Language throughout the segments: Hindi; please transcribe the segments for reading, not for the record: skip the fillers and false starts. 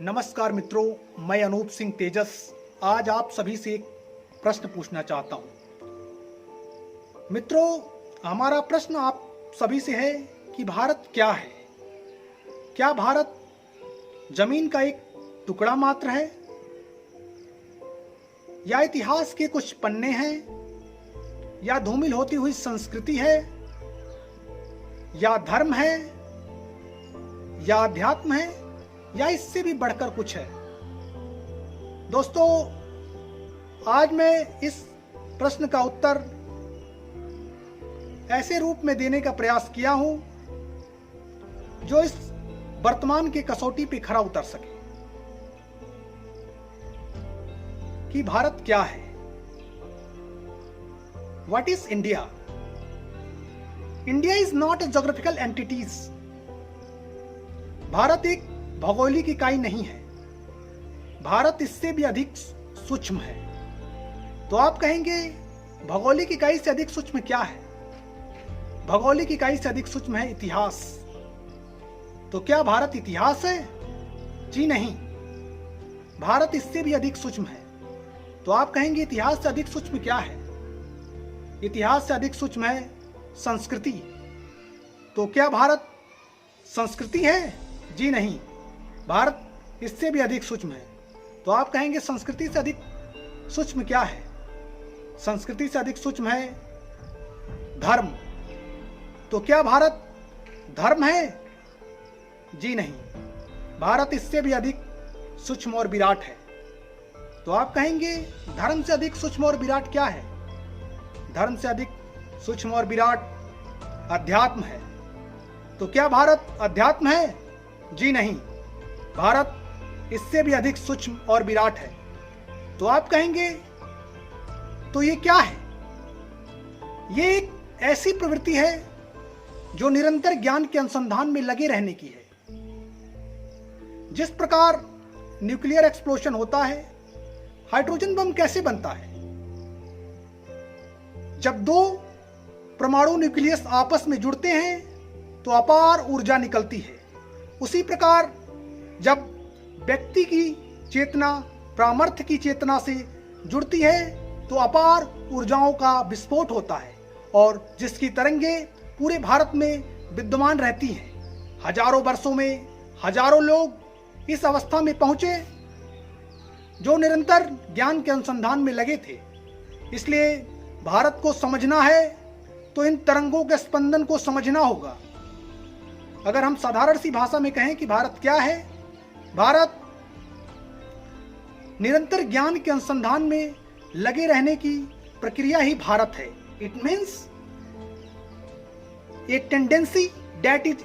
नमस्कार मित्रों, मैं अनूप सिंह तेजस आज आप सभी से एक प्रश्न पूछना चाहता हूं। मित्रों, हमारा प्रश्न आप सभी से है कि भारत क्या है? क्या भारत जमीन का एक टुकड़ा मात्र है, या इतिहास के कुछ पन्ने हैं, या धूमिल होती हुई संस्कृति है, या धर्म है, या अध्यात्म है, या इससे भी बढ़कर कुछ है? दोस्तों, आज मैं इस प्रश्न का उत्तर ऐसे रूप में देने का प्रयास किया हूं जो इस वर्तमान के कसौटी पे खरा उतर सके कि भारत क्या है। What is India? India is not a geographical entities. Bharat एक भौगोलिक इकाई नहीं है, भारत इससे भी अधिक सूक्ष्म है। तो आप कहेंगे भौगोलिक इकाई से अधिक सूक्ष्म क्या है? भौगोलिक इकाई से अधिक सूक्ष्म है इतिहास। तो क्या भारत इतिहास है? जी नहीं, भारत इससे भी अधिक सूक्ष्म है। तो आप कहेंगे इतिहास से अधिक सूक्ष्म क्या है? इतिहास से अधिक सूक्ष्म है संस्कृति। तो क्या भारत संस्कृति है? जी नहीं, भारत इससे भी अधिक सूक्ष्म है। तो आप कहेंगे संस्कृति से अधिक सूक्ष्म क्या है? संस्कृति से अधिक सूक्ष्म है धर्म। तो क्या भारत धर्म है? जी नहीं, भारत इससे भी अधिक सूक्ष्म और विराट है। तो आप कहेंगे धर्म से अधिक सूक्ष्म और विराट क्या है? धर्म से अधिक सूक्ष्म और विराट अध्यात्म है। तो क्या भारत अध्यात्म है? जी नहीं, भारत इससे भी अधिक सूक्ष्म और विराट है। तो आप कहेंगे तो ये क्या है? ये एक ऐसी प्रवृत्ति है जो निरंतर ज्ञान के अनुसंधान में लगे रहने की है। जिस प्रकार न्यूक्लियर एक्सप्लोजन होता है, हाइड्रोजन बम कैसे बनता है? जब दो परमाणु न्यूक्लियस आपस में जुड़ते हैं तो अपार ऊर्जा निकलती है। उसी प्रकार जब व्यक्ति की चेतना प्रामर्थ की चेतना से जुड़ती है तो अपार ऊर्जाओं का विस्फोट होता है, और जिसकी तरंगे पूरे भारत में विद्यमान रहती हैं। हजारों वर्षों में हजारों लोग इस अवस्था में पहुंचे जो निरंतर ज्ञान के अनुसंधान में लगे थे। इसलिए भारत को समझना है तो इन तरंगों के स्पंदन को समझना होगा। अगर हम साधारण सी भाषा में कहें कि भारत क्या है, भारत निरंतर ज्ञान के अनुसंधान में लगे रहने की प्रक्रिया ही भारत है। It means a tendency that is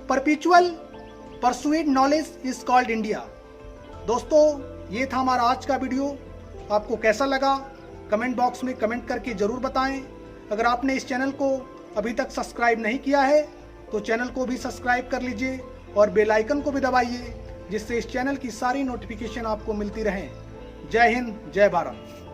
perpetual persuade knowledge is called India. दोस्तों, ये था हमारा आज का वीडियो। आपको कैसा लगा कमेंट बॉक्स में कमेंट करके जरूर बताएं। अगर आपने इस चैनल को अभी तक सब्सक्राइब नहीं किया है तो चैनल को भी सब्सक्राइब कर लीजिए और बेल आइकन को भी दबाइए, जिससे इस चैनल की सारी नोटिफिकेशन आपको मिलती रहें। जय हिंद, जय भारत।